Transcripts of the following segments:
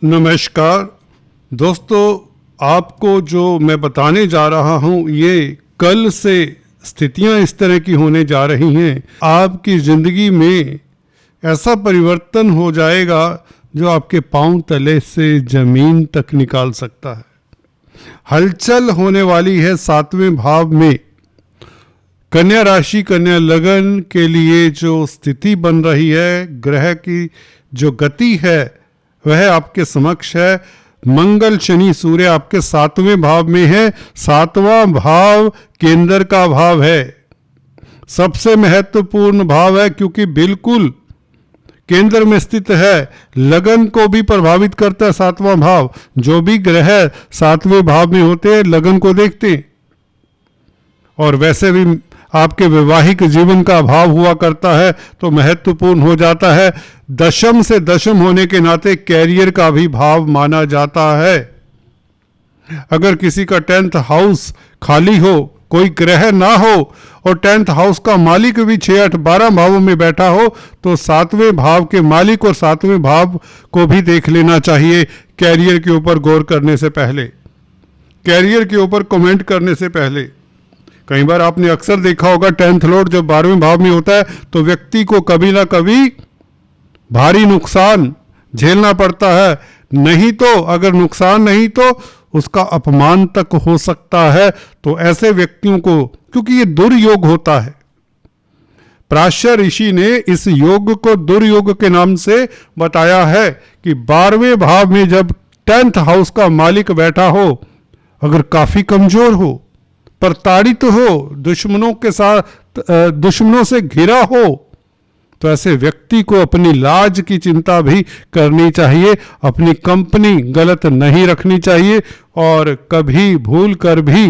नमस्कार दोस्तों, आपको जो मैं बताने जा रहा हूँ ये कल से स्थितियाँ इस तरह की होने जा रही हैं। आपकी ज़िंदगी में ऐसा परिवर्तन हो जाएगा जो आपके पांव तले से ज़मीन तक निकाल सकता है। हलचल होने वाली है 7वें भाव में। कन्या राशि, कन्या लगन के लिए जो स्थिति बन रही है, ग्रह की जो गति है वह आपके समक्ष है। मंगल, शनि, सूर्य आपके 7वें भाव में है। 7वां भाव केंद्र का भाव है, सबसे महत्वपूर्ण भाव है क्योंकि बिल्कुल केंद्र में स्थित है। लगन को भी प्रभावित करता है 7वां भाव। जो भी ग्रह 7वें भाव में होते हैं लगन को देखते हैं। और वैसे भी आपके वैवाहिक जीवन का भाव हुआ करता है तो महत्वपूर्ण हो जाता है। दशम से दशम होने के नाते कैरियर का भी भाव माना जाता है। अगर किसी का 10th हाउस खाली हो, कोई ग्रह ना हो और 10th हाउस का मालिक भी 6, 8, 12 भावों में बैठा हो तो 7वें भाव के मालिक और 7वें भाव को भी देख लेना चाहिए कैरियर के ऊपर गौर करने से पहले, कैरियर के ऊपर कमेंट करने से पहले। कई बार आपने अक्सर देखा होगा 10th लॉर्ड जब 12वें भाव में होता है तो व्यक्ति को कभी ना कभी भारी नुकसान झेलना पड़ता है। नहीं तो अगर नुकसान नहीं तो उसका अपमान तक हो सकता है। तो ऐसे व्यक्तियों को, क्योंकि ये दुर्योग होता है, प्राश्य ऋषि ने इस योग को दुर्योग के नाम से बताया है कि 12वें भाव में जब 10th हाउस का मालिक बैठा हो, अगर काफी कमजोर हो, प्रताड़ित हो, दुश्मनों के साथ दुश्मनों से घिरा हो, तो ऐसे व्यक्ति को अपनी लाज की चिंता भी करनी चाहिए। अपनी कंपनी गलत नहीं रखनी चाहिए और कभी भूल कर भी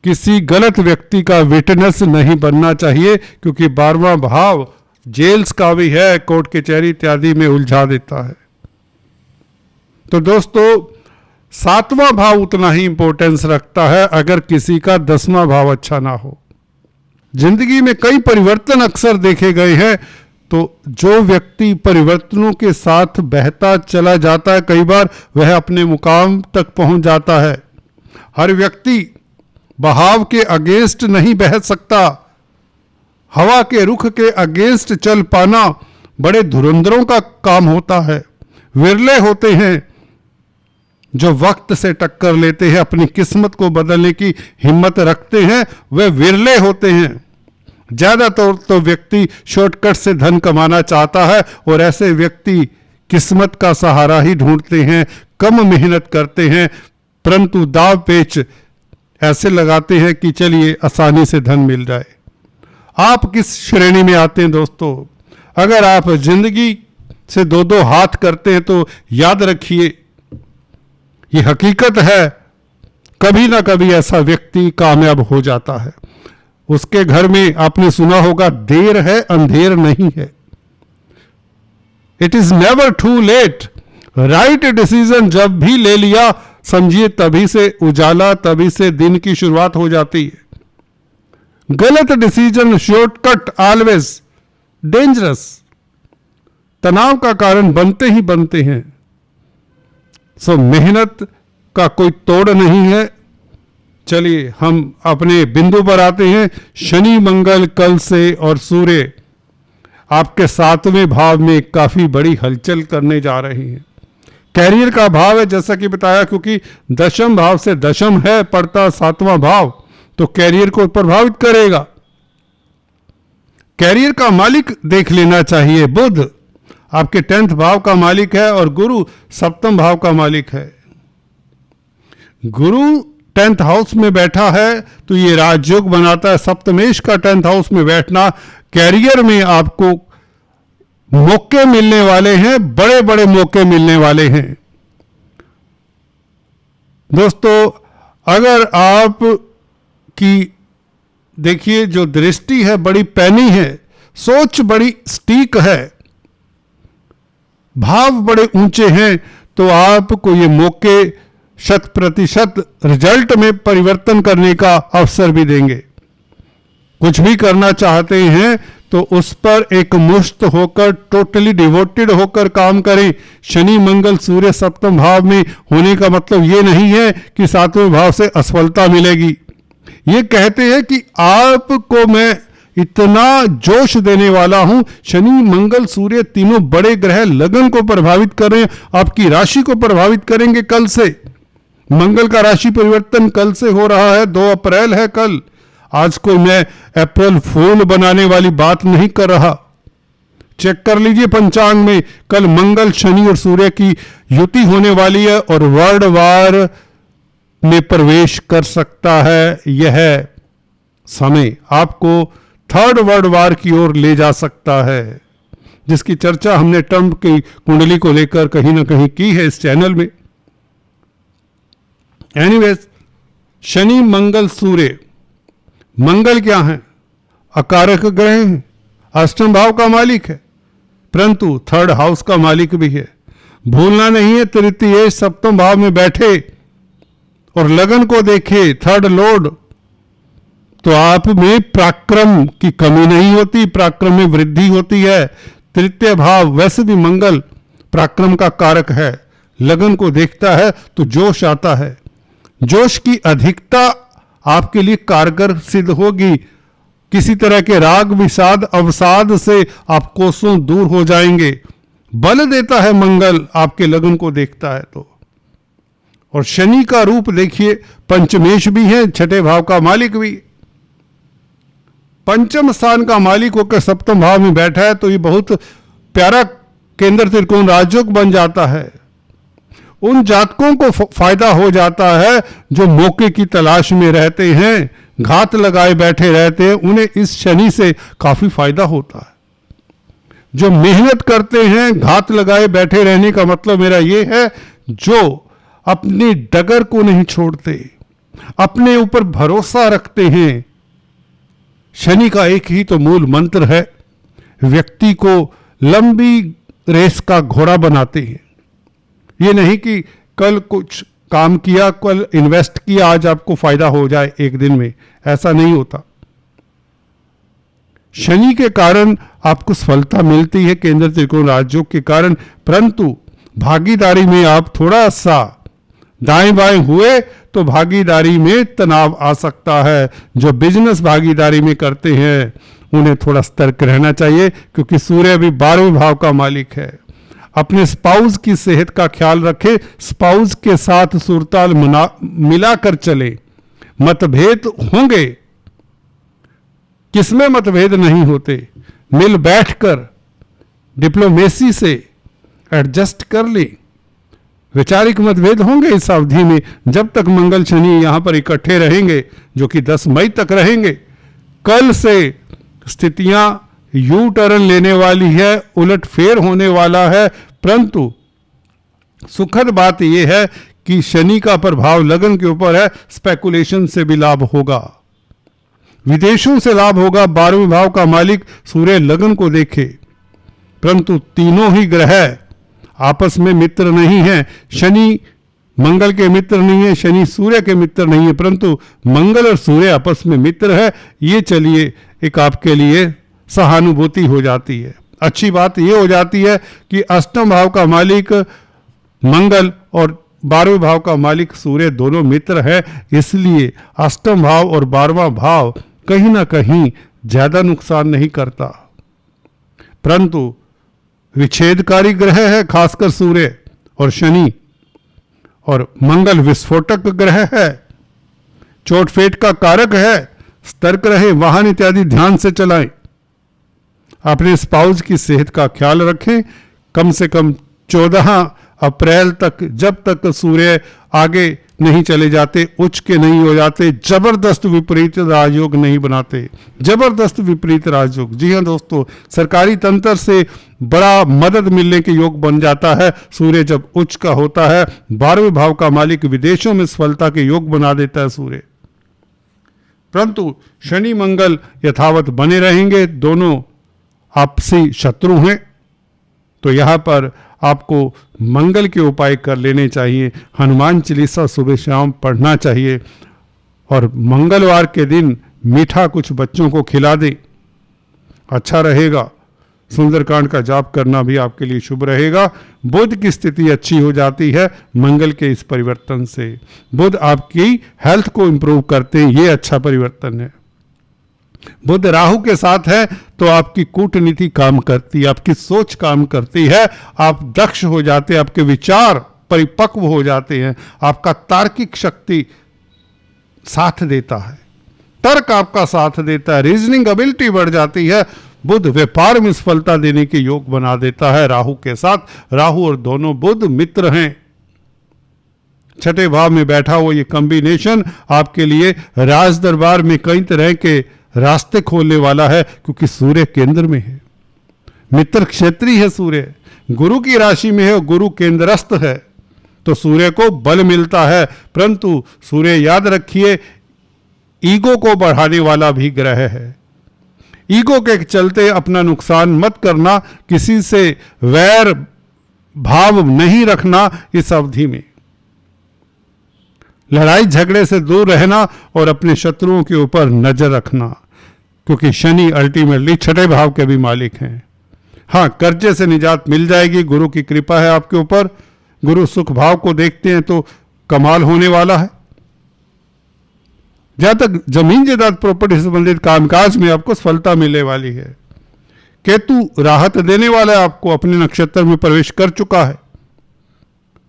किसी गलत व्यक्ति का विटनेस नहीं बनना चाहिए, क्योंकि 12वां भाव जेल्स का भी है, कोर्ट कचहरी इत्यादि में उलझा देता है। तो दोस्तों 7वां भाव उतना ही इंपॉर्टेंस रखता है अगर किसी का 10वां भाव अच्छा ना हो। जिंदगी में कई परिवर्तन अक्सर देखे गए हैं, तो जो व्यक्ति परिवर्तनों के साथ बहता चला जाता है, कई बार वह अपने मुकाम तक पहुंच जाता है। हर व्यक्ति बहाव के अगेंस्ट नहीं बह सकता। हवा के रुख के अगेंस्ट चल पाना बड़े धुरंधरों का काम होता है। विरले होते हैं जो वक्त से टक्कर लेते हैं, अपनी किस्मत को बदलने की हिम्मत रखते हैं, वे विरले होते हैं। ज्यादातर तो व्यक्ति शॉर्टकट से धन कमाना चाहता है और ऐसे व्यक्ति किस्मत का सहारा ही ढूंढते हैं, कम मेहनत करते हैं, परंतु दाव पेच ऐसे लगाते हैं कि चलिए आसानी से धन मिल जाए। आप किस श्रेणी में आते हैं दोस्तों? अगर आप जिंदगी से दो दो हाथ करते हैं तो याद रखिए, ये हकीकत है, कभी ना कभी ऐसा व्यक्ति कामयाब हो जाता है। उसके घर में आपने सुना होगा, देर है अंधेर नहीं है। It is never too late. Right decision जब भी ले लिया, समझिए तभी से उजाला, तभी से दिन की शुरुआत हो जाती है। गलत डिसीजन, शॉर्टकट ऑलवेज डेंजरस, तनाव का कारण बनते ही बनते हैं। सो मेहनत का कोई तोड़ नहीं है। चलिए हम अपने बिंदु पर आते हैं। शनि, मंगल कल से और सूर्य आपके 7वें भाव में काफी बड़ी हलचल करने जा रही हैं। कैरियर का भाव है, जैसा कि बताया, क्योंकि दशम भाव से दशम है पड़ता 7वां भाव, तो कैरियर को प्रभावित करेगा। कैरियर का मालिक देख लेना चाहिए। बुध आपके 10th भाव का मालिक है और गुरु 7वें भाव का मालिक है। गुरु 10th हाउस में बैठा है तो ये राजयोग बनाता है। सप्तमेश का 10th हाउस में बैठना, कैरियर में आपको मौके मिलने वाले हैं, बड़े बड़े मौके मिलने वाले हैं। दोस्तों अगर आप की देखिए जो दृष्टि है बड़ी पैनी है, सोच बड़ी स्टीक है, भाव बड़े ऊंचे हैं, तो आपको ये मौके 100% रिजल्ट में परिवर्तन करने का अवसर भी देंगे। कुछ भी करना चाहते हैं तो उस पर एक मुश्त होकर, टोटली डिवोटेड होकर काम करें। शनि मंगल सूर्य सप्तम भाव में होने का मतलब ये नहीं है कि सातवें भाव से असफलता मिलेगी। ये कहते हैं कि आपको मैं इतना जोश देने वाला हूं। शनि मंगल सूर्य तीनों बड़े ग्रह लगन को प्रभावित कर रहे हैं, आपकी राशि को प्रभावित करेंगे कल से। मंगल का राशि परिवर्तन कल से हो रहा है, 2 अप्रैल है कल। आज कोई मैं अप्रैल फूल बनाने वाली बात नहीं कर रहा। चेक कर लीजिए पंचांग में, कल मंगल शनि और सूर्य की युति होने वाली है और वर्ल्ड वार में प्रवेश कर सकता है। यह समय आपको थर्ड वर्ल्ड वार की ओर ले जा सकता है, जिसकी चर्चा हमने ट्रंप की कुंडली को लेकर कहीं ना कहीं की है इस चैनल में। एनीवेज, शनि मंगल सूर्य, मंगल क्या है? अकारक ग्रह है, अष्टम भाव का मालिक है, परंतु थर्ड हाउस का मालिक भी है। भूलना नहीं है, तृतीय सप्तम भाव में बैठे और लगन को देखे थर्ड लॉर्ड, तो आप में पराक्रम की कमी नहीं होती, पराक्रम में वृद्धि होती है। तृतीय भाव वैसे भी मंगल पराक्रम का कारक है, लगन को देखता है तो जोश आता है। जोश की अधिकता आपके लिए कारगर सिद्ध होगी। किसी तरह के राग विषाद अवसाद से आप कोसों दूर हो जाएंगे। बल देता है मंगल, आपके लगन को देखता है तो। और शनि का रूप देखिए, पंचमेश भी है, छठे भाव का मालिक भी। पंचम स्थान का मालिक होकर सप्तम भाव में बैठा है तो ये बहुत प्यारा केंद्र त्रिकोण राजयोग बन जाता है। उन जातकों को फायदा हो जाता है जो मौके की तलाश में रहते हैं, घात लगाए बैठे रहते हैं, उन्हें इस शनि से काफी फायदा होता है। जो मेहनत करते हैं, घात लगाए बैठे रहने का मतलब मेरा ये है, जो अपनी डगर को नहीं छोड़ते, अपने ऊपर भरोसा रखते हैं। शनि का एक ही तो मूल मंत्र है, व्यक्ति को लंबी रेस का घोड़ा बनाते हैं। ये नहीं कि कल कुछ काम किया, कल इन्वेस्ट किया, आज आपको फायदा हो जाए एक दिन में, ऐसा नहीं होता। शनि के कारण आपको सफलता मिलती है केंद्र त्रिकोण राजयोग के कारण, परंतु भागीदारी में आप थोड़ा सा दाएं बाएं हुए तो भागीदारी में तनाव आ सकता है। जो बिजनेस भागीदारी में करते हैं उन्हें थोड़ा सतर्क रहना चाहिए, क्योंकि सूर्य भी 12वें भाव का मालिक है। अपने स्पाउस की सेहत का ख्याल रखें, स्पाउस के साथ सुरताल मिलाकर चले। मतभेद होंगे, किसमें मतभेद नहीं होते, मिल बैठकर डिप्लोमेसी से एडजस्ट कर ले। वैचारिक मतभेद होंगे इस अवधि में, जब तक मंगल शनि यहां पर इकट्ठे रहेंगे, जो कि 10 मई तक रहेंगे। कल से स्थितियां यू टर्न लेने वाली है, उलट फेर होने वाला है, परंतु सुखद बात यह है कि शनि का प्रभाव लगन के ऊपर है। स्पेकुलेशन से भी लाभ होगा, विदेशों से लाभ होगा। 12वें भाव का मालिक सूर्य लगन को देखे, परंतु तीनों ही ग्रह आपस में मित्र नहीं है। शनि मंगल के मित्र नहीं है, शनि सूर्य के मित्र नहीं है, परंतु मंगल और सूर्य आपस में मित्र है। ये चलिए एक आपके लिए सहानुभूति हो जाती है। अच्छी बात यह हो जाती है कि अष्टम भाव का मालिक मंगल और 12वें भाव का मालिक सूर्य दोनों मित्र है, इसलिए अष्टम भाव और 12वां भाव कहीं ना कहीं ज्यादा नुकसान नहीं करता। परंतु विच्छेदकारी ग्रह है, खासकर सूर्य और शनि, और मंगल विस्फोटक ग्रह है, चोटफेट का कारक है। सतर्क रहे, वाहन इत्यादि ध्यान से चलाएं। अपने स्पाउस की सेहत का ख्याल रखें। कम से कम 14 अप्रैल तक, जब तक सूर्य आगे नहीं चले जाते, उच्च के नहीं हो जाते, जबरदस्त विपरीत राजयोग नहीं बनाते, जबरदस्त विपरीत राजयोग। जी हाँ दोस्तों, सरकारी तंत्र से बड़ा मदद मिलने के योग बन जाता है सूर्य जब उच्च का होता है। 12वें भाव का मालिक विदेशों में सफलता के योग बना देता है सूर्य। परंतु शनि मंगल यथावत बने रहेंगे, दोनों आपसी शत्रु हैं, तो यहां पर आपको मंगल के उपाय कर लेने चाहिए। हनुमान चालीसा सुबह शाम पढ़ना चाहिए, और मंगलवार के दिन मीठा कुछ बच्चों को खिला दें, अच्छा रहेगा। सुंदरकांड का जाप करना भी आपके लिए शुभ रहेगा। बुध की स्थिति अच्छी हो जाती है मंगल के इस परिवर्तन से। बुध आपकी हेल्थ को इंप्रूव करते हैं, ये अच्छा परिवर्तन है। बुध राहु के साथ है तो आपकी कूटनीति काम करती है, आपकी सोच काम करती है, आप दक्ष हो जाते हैं, आपके विचार परिपक्व हो जाते हैं, आपका तार्किक शक्ति साथ देता है, तर्क आपका साथ देता है, रीजनिंग एबिलिटी बढ़ जाती है। बुध व्यापार में सफलता देने के योग बना देता है राहु के साथ। राहु और दोनों बुध मित्र हैं। छठे भाव में बैठा हुआ ये कॉम्बिनेशन आपके लिए राज दरबार में कई तरह के रास्ते खोलने वाला है, क्योंकि सूर्य केंद्र में है, मित्र क्षेत्रीय है सूर्य, गुरु की राशि में है और गुरु केंद्रस्थ है, तो सूर्य को बल मिलता है। परंतु सूर्य याद रखिए ईगो को बढ़ाने वाला भी ग्रह है। ईगो के चलते अपना नुकसान मत करना, किसी से वैर भाव नहीं रखना इस अवधि में, लड़ाई झगड़े से दूर रहना और अपने शत्रुओं के ऊपर नजर रखना, क्योंकि शनि अल्टीमेटली छठे भाव के भी मालिक हैं। हाँ, कर्जे से निजात मिल जाएगी, गुरु की कृपा है आपके ऊपर। गुरु सुख भाव को देखते हैं तो कमाल होने वाला है। जहां तक जमीन जायदाद प्रॉपर्टी से संबंधित कामकाज में आपको सफलता मिलने वाली है। केतु राहत देने वाला है, आपको अपने नक्षत्र में प्रवेश कर चुका है,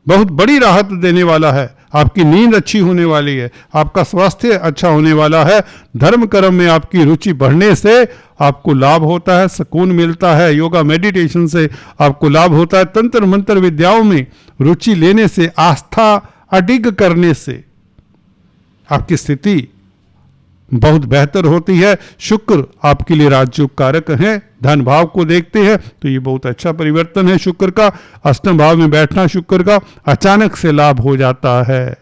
बहुत बड़ी राहत देने वाला है। आपकी नींद अच्छी होने वाली है, आपका स्वास्थ्य अच्छा होने वाला है। धर्म कर्म में आपकी रुचि बढ़ने से आपको लाभ होता है, सुकून मिलता है। योगा मेडिटेशन से आपको लाभ होता है। तंत्र मंत्र विद्याओं में रुचि लेने से, आस्था अडिग करने से आपकी स्थिति बहुत बेहतर होती है। शुक्र आपके लिए राजयोग कारक है, धन भाव को देखते हैं तो ये बहुत अच्छा परिवर्तन है शुक्र का। अष्टम भाव में बैठना शुक्र का अचानक से लाभ हो जाता है।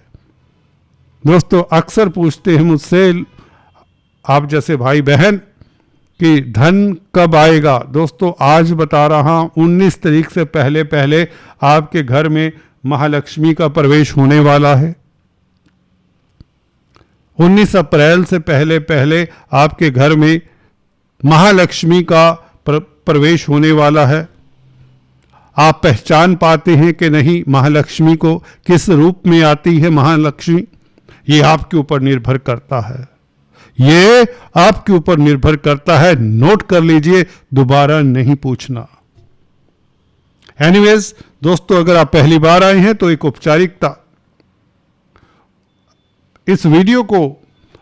दोस्तों अक्सर पूछते हैं मुझसे आप जैसे भाई बहन कि धन कब आएगा। दोस्तों आज बता रहा हूं 19 तारीख से पहले पहले आपके घर में महालक्ष्मी का प्रवेश होने वाला है। 19 अप्रैल से पहले पहले आपके घर में महालक्ष्मी का प्रवेश होने वाला है। आप पहचान पाते हैं कि नहीं महालक्ष्मी को, किस रूप में आती है महालक्ष्मी, ये आपके ऊपर निर्भर करता है। ये आपके ऊपर निर्भर करता है, नोट कर लीजिए, दोबारा नहीं पूछना। एनीवेज दोस्तों, अगर आप पहली बार आए हैं तो एक औपचारिकता, इस वीडियो को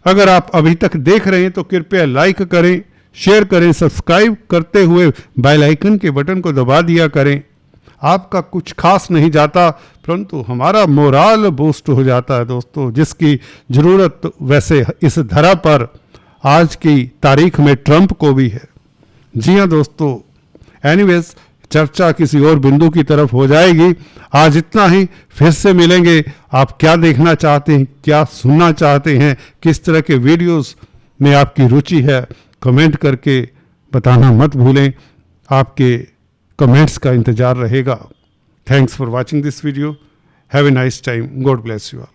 अगर आप अभी तक देख रहे हैं तो कृपया लाइक करें, शेयर करें, सब्सक्राइब करते हुए बेल आइकन के बटन को दबा दिया करें। आपका कुछ खास नहीं जाता, परंतु हमारा मोराल बूस्ट हो जाता है दोस्तों, जिसकी जरूरत वैसे इस धरा पर आज की तारीख में ट्रंप को भी है। जी हाँ दोस्तों, एनीवेज चर्चा किसी और बिंदु की तरफ हो जाएगी। आज इतना ही, फिर से मिलेंगे। आप क्या देखना चाहते हैं, क्या सुनना चाहते हैं, किस तरह के वीडियोस में आपकी रुचि है, कमेंट करके बताना मत भूलें। आपके कमेंट्स का इंतजार रहेगा। Thanks for watching this video. Have a nice time. God bless you all.